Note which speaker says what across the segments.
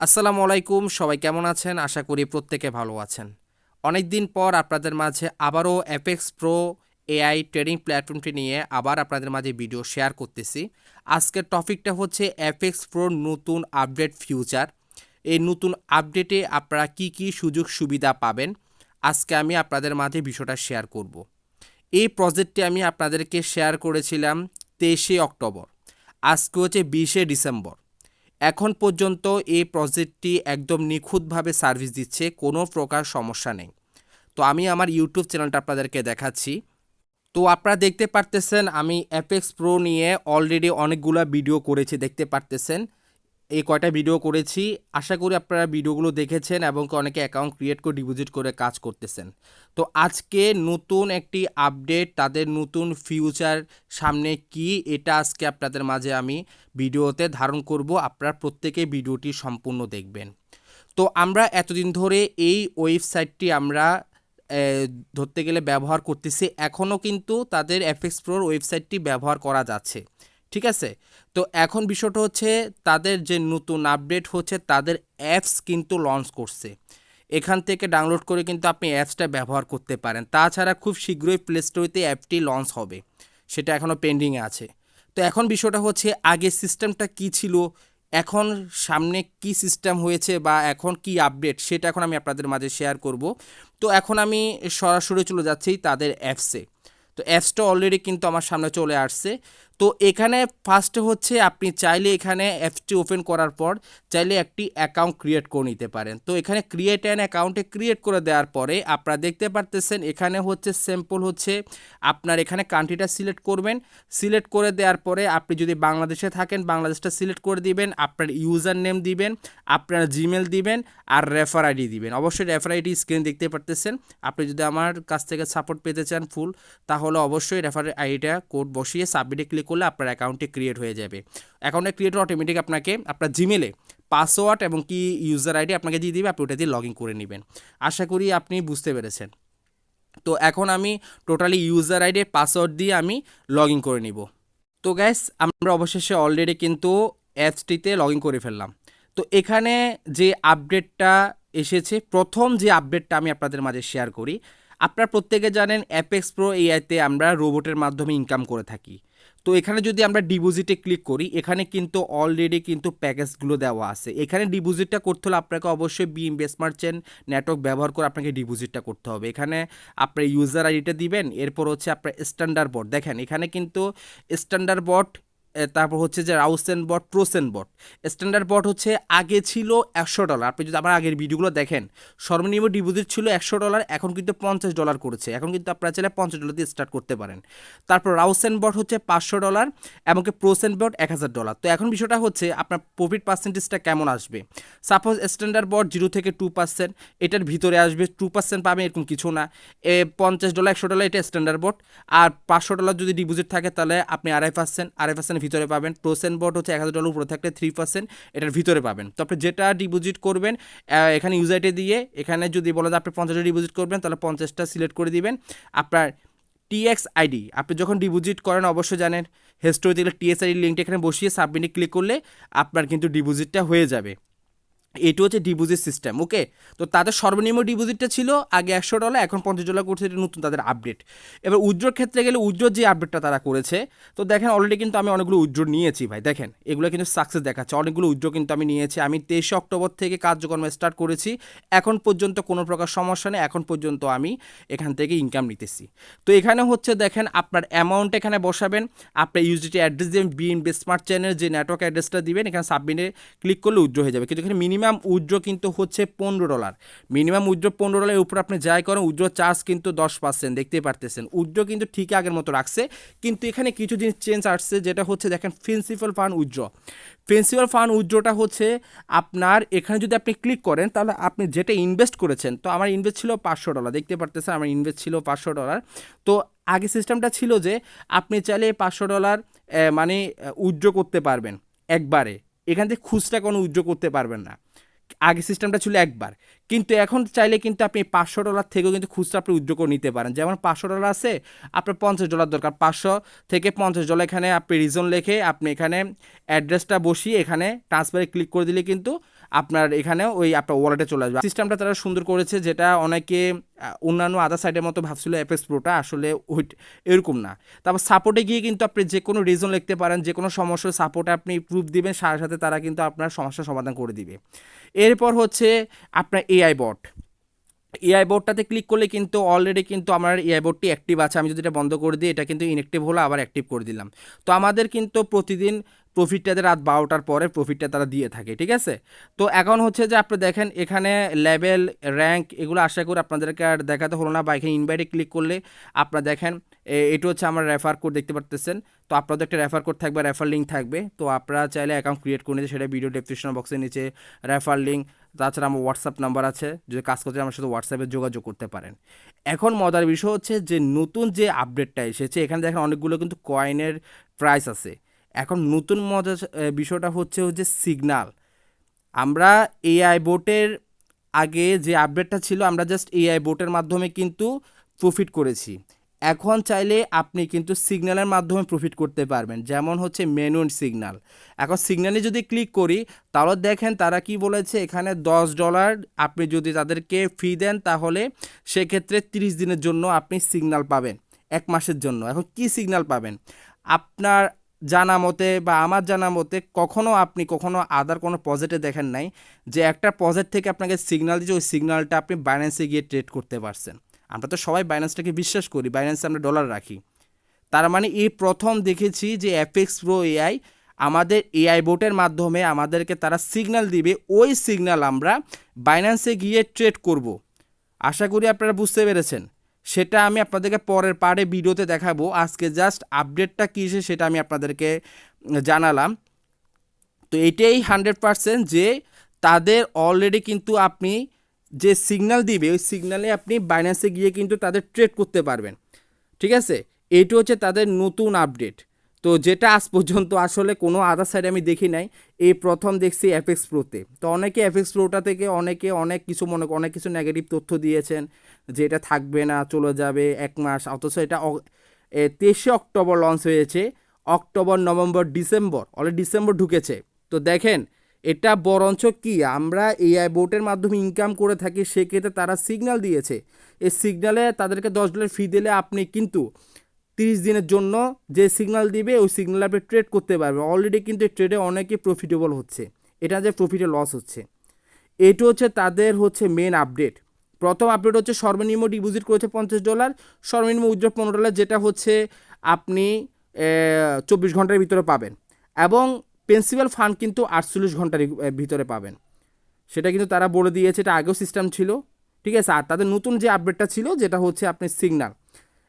Speaker 1: আসসালামু আলাইকুম, সবাই কেমন আছেন? আশা করি প্রত্যেকে ভালো আছেন। অনেকদিন পর আপনাদের মাঝে আবারও FxPro AI ট্রেডিং প্ল্যাটফর্মটি নিয়ে আবার আপনাদের মাঝে ভিডিও শেয়ার করতেছি। আজকের টপিকটা হচ্ছে FxPro নতুন আপডেট ফিউচার। এই নতুন আপডেটে আপনারা কি সুযোগ সুবিধা পাবেন, আজকে আমি আপনাদের মাঝে বিষয়টা শেয়ার করব। এই প্রজেক্টটি আমি আপনাদেরকে শেয়ার করেছিলাম 23শে অক্টোবর। আজকে হচ্ছে 20শে ডিসেম্বর। এখন পর্যন্ত এই প্রজেক্টটি একদম নিখুঁতভাবে সার্ভিস দিচ্ছে, কোনো প্রকার সমস্যা নেই। তো আমি আমার ইউটিউব চ্যানেলটা আপনাদেরকে দেখাচ্ছি। তো আপনারা দেখতে পারতেছেন আমি FxPro নিয়ে অলরেডি অনেকগুলো ভিডিও করেছি, দেখতে পারতেছেন এই কয়টা ভিডিও করেছি। আশা করি আপনারা ভিডিওগুলো দেখেছেন এবং অনেকে অ্যাকাউন্ট ক্রিয়েট করে ডিপোজিট করে কাজ করতেছেন। তো আজকে নতুন একটি আপডেট, তাদের নতুন ফিউচার সামনে কি, এটা আজকে আপনাদের মাঝে আমি ভিডিওতে ধারণ করব। আপনারা প্রত্যেকে ভিডিওটি সম্পূর্ণ দেখবেন। তো আমরা এতদিন ধরে এই ওয়েবসাইটটি আমরা ধরতে গেলে ব্যবহার করতেছি, এখনও কিন্তু তাদের FxProর ওয়েবসাইটটি ব্যবহার করা যাচ্ছে, ঠিক আছে। তো এখন বিষয়টা হচ্ছে তাদের যে নতুন আপডেট হচ্ছে, তাদের অ্যাপস কিন্তু লঞ্চ করছে। এখান থেকে ডাউনলোড করে কিন্তু আপনি অ্যাপসটা ব্যবহার করতে পারেন। তাছাড়া খুব শীঘ্রই প্লে স্টোরেতে অ্যাপটি লঞ্চ হবে, সেটা এখনও পেন্ডিংয়ে আছে। তো এখন বিষয়টা হচ্ছে আগে সিস্টেমটা কি ছিল, এখন সামনে কি সিস্টেম হয়েছে বা এখন কি আপডেট, সেটা এখন আমি আপনাদের মাঝে শেয়ার করব। তো এখন আমি সরাসরি চলে যাচ্ছি তাদের অ্যাপসে। তো অ্যাপসটা অলরেডি কিন্তু আমার সামনে চলে আসছে। তো এখানে ফার্স্টে হচ্ছে আপনি চাইলে এখানে অ্যাপসটি ওপেন করার পর চাইলে একটি অ্যাকাউন্ট ক্রিয়েট করে নিতে পারেন। তো এখানে ক্রিয়েট অ্যান অ্যাকাউন্টে ক্রিয়েট করে দেওয়ার পরে আপনারা দেখতে পারতেছেন এখানে হচ্ছে সিম্পল হচ্ছে আপনার এখানে কান্ট্রিটা সিলেক্ট করবেন। সিলেক্ট করে দেওয়ার পরে আপনি যদি বাংলাদেশে থাকেন বাংলাদেশটা সিলেক্ট করে দিবেন, আপনার ইউজার নেম দিবেন, আপনার জিমেল দিবেন আর রেফার আইডি দিবেন। অবশ্যই রেফার আইডি স্ক্রিন দেখতে পারতেছেন। আপনি যদি আমার কাছ থেকে সাপোর্ট পেতে চান ফুল, তাহলে অবশ্যই রেফার আইডিটা কোড বসিয়ে সাবমিটে ক্লিক করলে আপনার অ্যাকাউন্টটি ক্রিয়েট হয়ে যাবে। অ্যাকাউন্টে ক্রিয়েট অটোমেটিক আপনাকে আপনার জিমেলে পাসওয়ার্ড এবং কি ইউজার আইডি আপনাকে দিয়ে দিবে, আপনি ওটা দিয়ে লগ ইন করে নেবেন। আশা করি আপনি বুঝতে পেরেছেন। তো এখন আমি টোটালি ইউজার আইডি পাসওয়ার্ড দিয়ে আমি লগ ইন করে নিব। তো গ্যাস আমরা অবশেষে অলরেডি কিন্তু অ্যাপসটিতে লগ ইন করে ফেললাম। তো এখানে যে আপডেটটা এসেছে, প্রথম যে আপডেটটা আমি আপনাদের মাঝে শেয়ার করি। আপনারা প্রত্যেকে জানেন FxPro AIতে আমরা রোবটের মাধ্যমে ইনকাম করে থাকি। তো এখানে যদি আমরা ডিপোজিটে ক্লিক করি, এখানে কিন্তু অলরেডি কিন্তু প্যাকেজগুলো দেওয়া আছে। এখানে ডিপোজিটটা করতে হলে আপনাকে অবশ্যই স্মার্ট চেন নেটওয়ার্ক ব্যবহার করে আপনাকে ডিপোজিটটা করতে হবে। এখানে আপনার ইউজার আইডিটা দিবেন, এরপর হচ্ছে আপনার স্ট্যান্ডার্ড বট। দেখেন এখানে কিন্তু স্ট্যান্ডার্ড বট, তারপর হচ্ছে যে রাউসেন বট, প্রোসেন বট। স্ট্যান্ডার্ড বট হচ্ছে আগে ছিল $100। আপনি যদি আমার আগের ভিডিওগুলো দেখেন, সর্বনিম্ন ডিপোজিট ছিল $100, এখন কিন্তু $50 করেছে। এখন কিন্তু আপনারা চাইলে $50 দিয়ে স্টার্ট করতে পারেন। তারপর রাউসেন বট হচ্ছে $500, এমনকি প্রোসেন বট $1000। তো এখন বিষয়টা হচ্ছে আপনার প্রফিট পার্সেন্টেজটা কেমন আসবে। সাপোজ স্ট্যান্ডার্ড বট 0 থেকে 2%, এটার ভিতরে আসবে 2% পাবেন এরকম কিছু না। $50 $100 এটা স্ট্যান্ডার্ড বট। আর $500 যদি ডিপোজিট থাকে তাহলে আপনি 2.5% ভিতরে পাবেন। প্রোসেন বট হচ্ছে $1000 উপরে থাকলে 3% এটার ভিতরে পাবেন। তো আপনি যেটা ডিপোজিট করবেন এখানে ইউজারটি দিয়ে, এখানে যদি বলেন আপনি 50 ডিপোজিট করবেন তাহলে 50টা সিলেক্ট করে দিবেন। আপনার টিএক্স আইডি আপনি যখন ডিপোজিট করেন অবশ্যই জানেন, হিস্টোরিতে টিএক্স আইডি লিঙ্কটা এখানে বসিয়ে সাবমিটে ক্লিক করলে আপনার কিন্তু ডিপোজিটটা হয়ে যাবে। এটি হচ্ছে ডিপোজিট সিস্টেম, ওকে। তো তাদের সর্বনিম্ন ডিপোজিটটা ছিল আগে $100, এখন $50 করছে, এটা নতুন তাদের আপডেট। এবার উইথড্রর ক্ষেত্রে গেলে উইথড্রর যে আপডেটটা তারা করেছে, তো দেখেন অলরেডি কিন্তু আমি অনেকগুলো উইথড্র নিয়েছি ভাই। দেখেন এগুলো কিন্তু সাকসেস দেখাচ্ছে, অনেকগুলো উইথড্র কিন্তু আমি নিয়েছি। আমি 23শে অক্টোবর থেকে কার্যক্রম স্টার্ট করেছি, এখন পর্যন্ত কোনো প্রকার সমস্যা নেই, এখন পর্যন্ত আমি এখান থেকে ইনকাম নিতেছি। তো এখানে হচ্ছে দেখেন আপনার অ্যামাউন্ট এখানে বসাবেন, আপনার ইউজিটি অ্যাড্রেস দেবেন, স্মার্ট চেনের যে নেটওয়ার্ক অ্যাড্রেসটা দিবেন, এখানে সাবমিটে ক্লিক করলে উইথড্র হয়ে যাবে। কিন্তু এখানে মিনিমাম উইথড্র কিন্তু হচ্ছে $15। মিনিমাম উইথড্র $15 উপর আপনি যাই করেন, উইথড্র চার্জ কিন্তু 10%, দেখতে পারতেছেন। উইথড্র কিন্তু ঠিক আগের মতো রাখছে, কিন্তু এখানে কিছু জিনিস চেঞ্জ আসছে, যেটা হচ্ছে দেখেন principal fund withdraw. Principal fund উইথড্রটা হচ্ছে আপনার এখানে যদি আপনি ক্লিক করেন তাহলে আপনি যেটা ইনভেস্ট করেছেন, তো আমার ইনভেস্ট ছিল $500, দেখতে পারতেছেন আমার ইনভেস্ট ছিল $500। তো আগে সিস্টেমটা ছিল যে আপনি চাইলে $500 মানে উইথড্র করতে পারবেন একবারে, এখান থেকে খুচরা কোনো উইথড্র করতে পারবেন না। আগে সিস্টেমটা ছিল একবার, কিন্তু এখন চাইলে কিন্তু আপনি $500 থেকেও কিন্তু খুচরা আপনি উইথড্র করে নিতে পারেন। যেমন $500 আছে, আপনার $50 দরকার, 500 থেকে $50 এখানে আপনি রিজন লিখে আপনি এখানে অ্যাড্রেসটা বসিয়ে এখানে ট্রান্সফারে ক্লিক করে দিলে কিন্তু আপনার এখানে ওই আপনার ওয়ালেটে চলে আসবে। সিস্টেমটা তারা সুন্দর করেছে, যেটা অনেকে অন্যান্য আদার সাইডের মতো ভাবছিল FxProটা আসলে ওই এরকম না। তারপর সাপোর্টে গিয়ে কিন্তু আপনি যে কোনো রিজন লিখতে পারেন, যে কোনো সমস্যার সাপোর্টে আপনি প্রুফ দিবেন, সাথে সাথে তারা কিন্তু আপনার সমস্যার সমাধান করে দিবে। এরপর হচ্ছে আপনার এআই বট। এআই বোর্ডটাতে ক্লিক করলে কিন্তু অলরেডি কিন্তু আমার এআই বোর্ডটি অ্যাক্টিভ আছে। আমি যদি এটা বন্ধ করে দিই, এটা কিন্তু ইনঅ্যাক্টিভ হলো, আবার অ্যাক্টিভ করে দিলাম। তো আমাদের কিন্তু প্রতিদিন প্রফিটটাতে রাত 12টার পরে প্রফিটটা তারা দিয়ে থাকে, ঠিক আছে। তো এখন হচ্ছে যে আপনি দেখেন এখানে লেভেল, র্যাঙ্ক, এগুলো আশা করি আপনাদেরকে আর দেখাতে হলো না, বা এখানে ইনভাইটে ক্লিক করলে আপনারা দেখেন এটা হচ্ছে আমার রেফার কোড দেখতে পারতেছেন। তো আপনাদের একটা রেফার কোড থাকবে, রেফার লিঙ্ক থাকবে। তো আপনারা চাইলে অ্যাকাউন্ট ক্রিয়েট করে নিতে, সেটা ভিডিও ডেসক্রিপশন বক্সের নিচে রেফার লিঙ্ক, তাছাড়া আমার হোয়াটসঅ্যাপ নাম্বার আছে, যদি কাজ করতে আমার সাথে হোয়াটসঅ্যাপে যোগাযোগ করতে পারেন। এখন মজার বিষয় হচ্ছে যে নতুন যে আপডেটটা এসেছে, এখানে দেখেন অনেকগুলো কিন্তু কয়েনের প্রাইস আছে। এখন নতুন মজার বিষয়টা হচ্ছে যে সিগনাল। আমরা এআই বোটের আগে যে আপডেটটা ছিল, আমরা জাস্ট এআই বোটের মাধ্যমে কিন্তু প্রফিট করেছি। এখন চাইলে আপনি কিন্তু সিগন্যালের মাধ্যমে প্রফিট করতে পারবেন, যেমন হচ্ছে মেনুন সিগন্যাল। এখন সিগন্যালে যদি ক্লিক করি, তাহলে দেখেন তারা কি বলেছে, এখানে $10 আপনি যদি তাদেরকে ফি দেন, তাহলে সেক্ষেত্রে 30 দিনের জন্য আপনি সিগন্যাল পাবেন, 1 মাসের জন্য। এখন কি সিগন্যাল পাবেন? আপনার জানা মতে বা আমার জানা মতে আপনি কখনো আদার কোনো প্রজেক্টে দেখেন নাই যে একটা প্রজেক্ট থেকে আপনাকে সিগন্যাল দিচ্ছে, ওই সিগন্যালটা আপনি বাইন্যান্সে গিয়ে ট্রেড করতে পারছেন। আমরা তো সবাই বাইন্যান্সটাকে বিশ্বাস করি, বাইন্যান্সে আমরা ডলার রাখি। তার মানে এই প্রথম দেখেছি যে FxPro AI আমাদের এআই বোটের মাধ্যমে আমাদেরকে তারা সিগন্যাল দিবে, ওই সিগন্যাল আমরা বাইন্যান্সে গিয়ে ট্রেড করব। আশা করি আপনারা বুঝতে পেরেছেন। সেটা আমি আপনাদেরকে পরের পার্টে ভিডিওতে দেখাবো। আজকে জাস্ট আপডেটটা কী সেটা আমি আপনাদেরকে জানালাম। তো এটাই 100% যে তাদের অলরেডি কিন্তু আপনি যে সিগন্যাল দিবে, ওই সিগন্যালে আপনি বাইন্যান্সে গিয়ে কিন্তু তাদের ট্রেড করতে পারবেন, ঠিক আছে। এইটা হচ্ছে তাদের নতুন আপডেট। তো যেটা আজ পর্যন্ত আসলে কোনো আদার সাইডে আমি দেখি নাই, এই প্রথম দেখছি FxProতে। তো অনেকে FxProটা থেকে অনেক কিছু নেগেটিভ তথ্য দিয়েছেন যে এটা থাকবে না, চলে যাবে 1 মাস, অথচ এটা 23 অক্টোবর লঞ্চ হয়েছে। October, November, December, already December ঢুকেছে। তো দেখেন এটা বরঞ্চ কি আমরা এআই বোটের মাধ্যমে ইনকাম করে থাকি, সেক্ষেত্রে তারা সিগন্যাল দিয়েছে। এই সিগন্যালে তাদেরকে $10 ফি দিলে আপনি কিন্তু 30 দিনের জন্য যে সিগন্যাল দিবে, ওই সিগন্যাল আপনি ট্রেড করতে পারবেন। অলরেডি কিন্তু ট্রেডে অনেকে প্রফিটেবল হচ্ছে, এটা যে প্রফিটে লস হচ্ছে। এটা হচ্ছে তাদের হচ্ছে মেন আপডেট। প্রথম আপডেট হচ্ছে সর্বনিম্ন ডিপোজিট করেছে $50, সর্বনিম্ন উইথড্র $15, যেটা হচ্ছে আপনি 24 ঘন্টার ভিতরে পাবেন, এবং প্রিন্সিপাল ফান্ড কিন্তু 48 ঘন্টার ভিতরে পাবেন। সেটা কিন্তু তারা বলে দিয়েছে, এটা আগেও সিস্টেম ছিল, ঠিক আছে। আর তাদের নতুন যে আপডেটটা ছিল, যেটা হচ্ছে আপনি সিগন্যাল,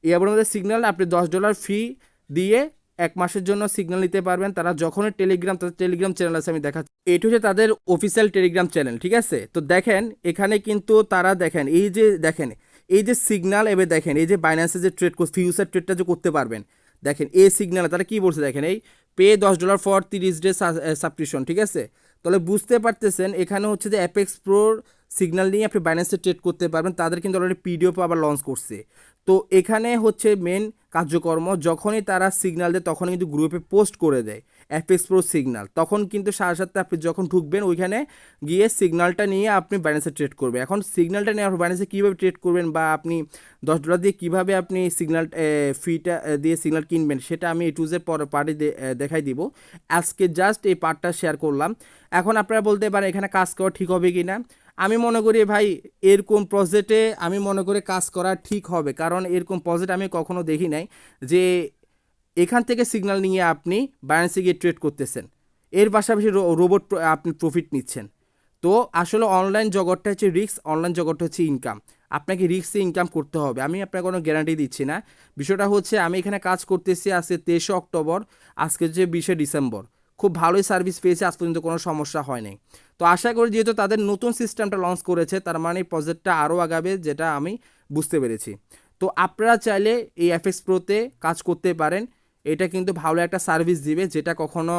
Speaker 1: এই আপডেটের সিগন্যাল আপনি $10 ফি দিয়ে 1 মাসের জন্য সিগন্যাল নিতে পারবেন। তারা যখনই তাদের টেলিগ্রাম চ্যানেল আছে, আমি দেখাচ্ছি, এটা হচ্ছে তাদের অফিসিয়াল টেলিগ্রাম চ্যানেল, ঠিক আছে। তো দেখেন এখানে কিন্তু তারা দেখেন এই যে সিগন্যাল, এবার দেখেন এই যে বাইন্যান্সে যে ট্রেড ফিউচার ট্রেডটা যে করতে পারবেন, দেখেন এই সিগন্যালে তারা কি বলছে, দেখেন এই পে $10 ফর 30 ডে সাবস্ক্রিপশন, ঠিক আছে। তাহলে বুঝতে পারতেছেন এখানে হচ্ছে যে FxProর সিগন্যাল নিয়ে আপনি বাইন্যান্সে ট্রেড করতে পারবেন। তাদের কিন্তু অলরেডি পিডিএফ আবার লঞ্চ করছে। তো এখানে হচ্ছে মেন কার্যকর্ম, যখনই তারা সিগন্যাল দেয় তখন কিন্তু গ্রুপে পোস্ট করে দেয় FxPro সিগন্যাল, তখন কিন্তু সাথে সাথে আপনি যখন ঢুকবেন ওইখানে গিয়ে সিগন্যালটা নিয়ে আপনি বাইন্যান্সে ট্রেড করবেন। এখন সিগন্যালটা নিয়ে আপনি বাইন্যান্সে কীভাবে ট্রেড করবেন, বা আপনি $10 দিয়ে কীভাবে আপনি সিগন্যাল ফিটা দিয়ে সিগন্যাল কিনবেন, সেটা আমি টুজের পরে পার্টি দেখাই দিব। আজকে জাস্ট এই পার্টটা শেয়ার করলাম। এখন আপনারা বলতে পারেন এখানে কাজ করা ঠিক হবে কি না। আমি মনে করি ভাই এরকম প্রজেক্টে আমি মনে করি কাজ করা ঠিক হবে, কারণ এরকম প্রজেক্ট আমি কখনো দেখি নাই যে এখান থেকে সিগন্যাল নিয়ে আপনি বাইন্যান্সে গিয়ে ট্রেড করতেছেন, এর পাশাপাশি রোবট আপনি প্রফিট নিচ্ছেন। তো আসলে অনলাইন জগৎটা হচ্ছে রিস্ক, অনলাইন জগৎটা হচ্ছে ইনকাম। আপনাকে রিস্কে ইনকাম করতে হবে, আমি আপনাকে কোনো গ্যারান্টি দিচ্ছি না। বিষয়টা হচ্ছে আমি এখানে কাজ করতেছি আজকে 23 অক্টোবর, আজকে হচ্ছে 20 ডিসেম্বর। খুব ভালোই সার্ভিস পেয়েছে, আজ পর্যন্ত কোনো সমস্যা হয় নাই। তো আশা করি যেহেতু তাদের নতুন সিস্টেমটা লঞ্চ করেছে, তার মানে প্রজেক্টটা আরও আগাবে, যেটা আমি বুঝতে পেরেছি। তো আপনারা চাইলে এই FxProতে কাজ করতে পারেন। এটা কিন্তু ভালো একটা সার্ভিস দিবে, যেটা কখনো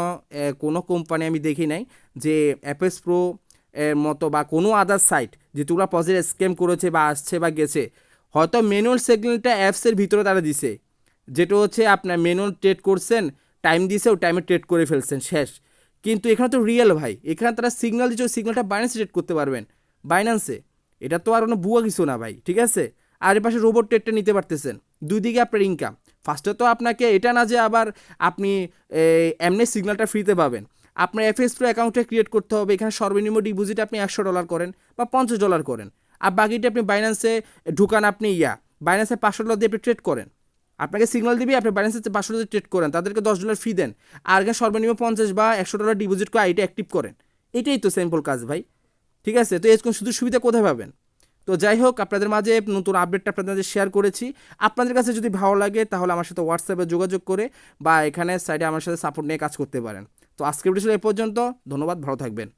Speaker 1: কোনো কোম্পানি আমি দেখি নাই যে FxPro এর মতো বা কোনো আদার সাইট যেগুলো প্রজেক্ট স্ক্যাম করেছে বা আসছে বা গেছে, হয়তো ম্যানুয়াল সেগমেন্টটা অ্যাপসের ভিতরে তারা দিছে, যেটা হচ্ছে আপনার ম্যানুয়াল ট্রেড করছেন, টাইম দিয়েছে, ও টাইমে ট্রেড করে ফেলছেন, শেষ।
Speaker 2: কিন্তু এখানে তো রিয়েল ভাই, এখানে তারা সিগন্যাল দিচ্ছে, ওই সিগন্যালটা বাইন্যান্সে ট্রেড করতে পারবেন, বাইন্যান্সে। এটা তো আর কোনো বুয়া কিছু না ভাই, ঠিক আছে। আর এর পাশে রোবট ট্রেডটা নিতে পারতেছেন, দুই দিকে আপনার ইনকাম। ফার্স্টে তো আপনাকে এটা না যে আবার আপনি এমনি সিগন্যালটা ফ্রিতে পাবেন, আপনার FxPro অ্যাকাউন্টে ক্রিয়েট করতে হবে। এখানে সর্বনিম্ন ডিপোজিট আপনি $100 করেন বা $50 করেন, আর বাকিটা আপনি বাইন্যান্সে ঢুকান, আপনি বাইন্যান্সে $500 দিয়ে আপনি ট্রেড করেন। আপনাকে সিগন্যাল দিবি, আপনি বাইন্যান্সে $500 ট্রেড করেন, তাদেরকে $10 ফি দেন, আর এখানে সর্বনিম্ন 50 বা $100 ডিপোজিট করে আইটা অ্যাক্টিভ করেন। এটাই তো সিম্পল কাজ ভাই, ঠিক আছে। তো এরকম শুধু সুবিধা কোথায় পাবেন? তো যাই হোক, আপনাদের মাঝে নতুন আপডেটটা আপনাদের মাঝে শেয়ার করেছি। আপনাদের কাছে যদি ভালো লাগে তাহলে আমার সাথে হোয়াটসঅ্যাপে যোগাযোগ করে বা এখানে সাইডে আমার সাথে সাপোর্ট নিয়ে কাজ করতে পারেন। তো আজকের ভিডিও ছিল এ পর্যন্ত, ধন্যবাদ, ভালো থাকবেন।